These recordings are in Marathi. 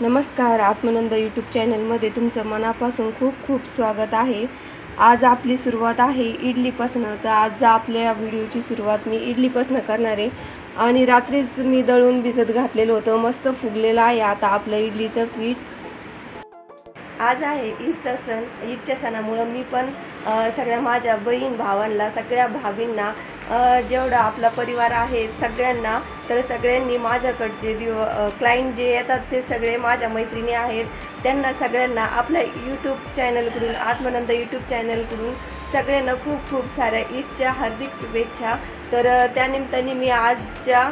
नमस्कार, आत्मानंद यूट्यूब चॅनलमध्ये तुमचं मनापासून खूप खूप स्वागत आहे। आज आपली सुरुवात आहे इडलीपासून। तर आज आपल्या व्हिडिओची सुरुवात मी इडलीपासून करणार आहे आणि रात्रीच मी दळून भिजत घातलेलं होतं, मस्त फुगलेलं आहे आता आपलं इडलीचं पीठ। आज आहे ईदचा सण। ईदच्या सणामुळे मी पण सगळ्या माझ्या बहीण भावांना, सगळ्या भाभींना, जेवढा आपला परिवार आहे सगळ्यांना, तर सगळ्यांनी माझ्याकडचे क्लायंट जे येतात ते सगळे माझ्या मैत्रिणी आहेत, त्यांना सगळ्यांना आपल्या यूट्यूब चॅनलकडून, आत्मानंद यूट्यूब चॅनलकडून सगळ्यांना खूप खूप साऱ्या ईदच्या हार्दिक शुभेच्छा। तर त्यानिमित्ताने मी आजच्या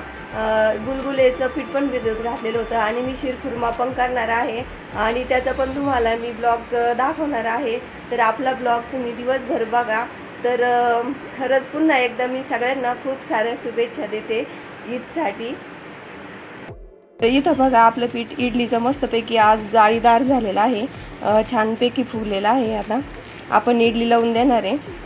गुलगुलेचं पीठ पण भिजत घातलेलं होतं आणि मी शिरखुर्मा पण करणार आहे आणि त्याचा पण तुम्हाला मी ब्लॉग दाखवणार आहे। तर आपला ब्लॉग तुम्ही दिवसभर बघा। तर खरंच पुन्हा एकदा मी सगळ्यांना खूप साऱ्या शुभेच्छा देते ईदसाठी। तर इथं बघा आपलं पीठ इडलीचं मस्तपैकी आज जाळीदार झालेलं आहे, छानपैकी फुगलेलं आहे। आता आपण इडली लावून देणार आहे।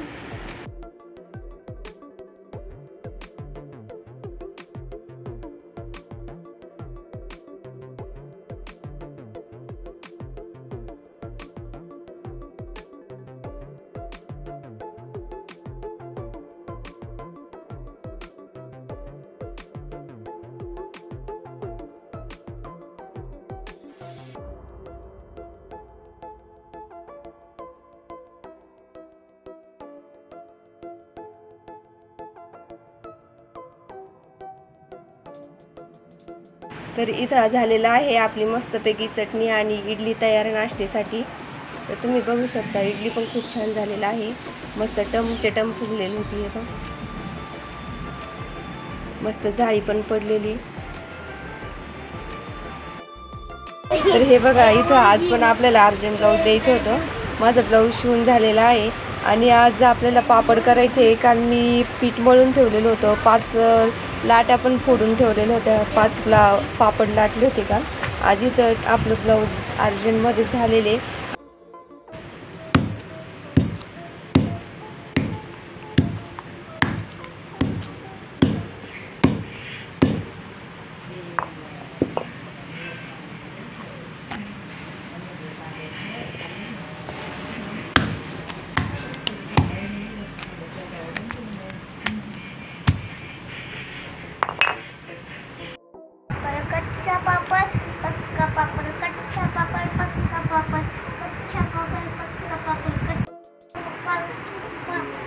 तर इथं झालेलं आहे आपली मस्तपैकी चटणी आणि इडली तयार नाश्त्यासाठी। तर तुम्ही बघू शकता इडली पण खूप छान झालेला आहे, मस्त टम फुगलेली होती। आता मस्त जाळी पण पडलेली। तर हे बघा इथं आज पण आपल्याला अर्जंट ब्लाऊज द्यायचं होतं, माझं ब्लाऊज शिवून झालेला आहे आणि आज आपल्याला पापड करायचे। काल मी पीठ मळून ठेवलेलं होतं, 5 लाट्या पण फोडून ठेवलेल्या होत्या, 5 पापड लाटले होते का। आज इथं आपलं ब्लाऊज अर्जंटमध्ये झालेले। कच्चा पापड़ पक्का पापड़, कच्चा पापड़ पक्का पापड़, कच्चा पापड़ पक्का पापड़, कच्चा पापड़ पक्का पापड़,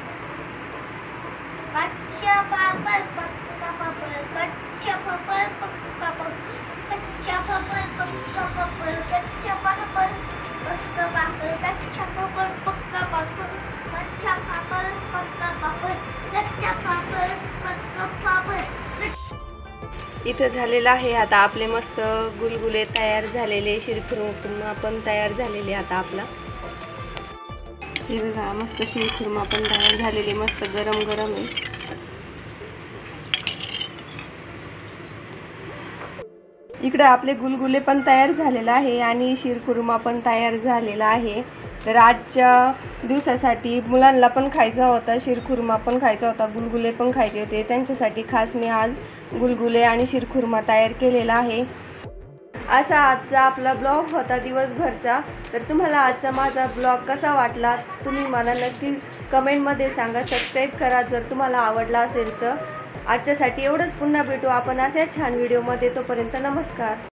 कच्चा पापड़ पक्का पापड़, कच्चा पापड़ पक्का पापड़, कच्चा पापड़ पक्का पापड़, कच्चा पापड़ पक्का पापड़, कच्चा पापड़ पक्का पापड़, कच्चा पापड़ पक्का पापड़। इथं झालेलं आहे आता आपले मस्त गुलगुले तयार झालेले, शिरखुर्मा पण तयार झालेले। आता आपला हे बघा मस्त शिरखुर्मा पण तयार झालेले, मस्त गरम गरम आहे। इकडे आपले गुलगुले पण तयार झालेला आहे आणि शिरखुर्मा पण तयार झालेला आहे। तर आजच्या दिवसासाठी मुलांना पण खायचा होता, शिरखुर्मा पण खायचा होता, गुलगुले पण खायचे होते, त्यांच्यासाठी खास मी आज गुलगुले आणि शिरखुर्मा तयार केलेला आहे। असा आजचा आपला ब्लॉग होता दिवसभरचा। तर तुम्हाला आजचा माझा ब्लॉग कसा वाटला तुम्ही मला नक्की कमेंटमध्ये सांगा। सबस्क्राईब करा जर तुम्हाला आवडला असेल तर। आजच्यासाठी एवढंच, पुन्हा भेटू आपण अशाच छान व्हिडिओमध्ये, तोपर्यंत नमस्कार।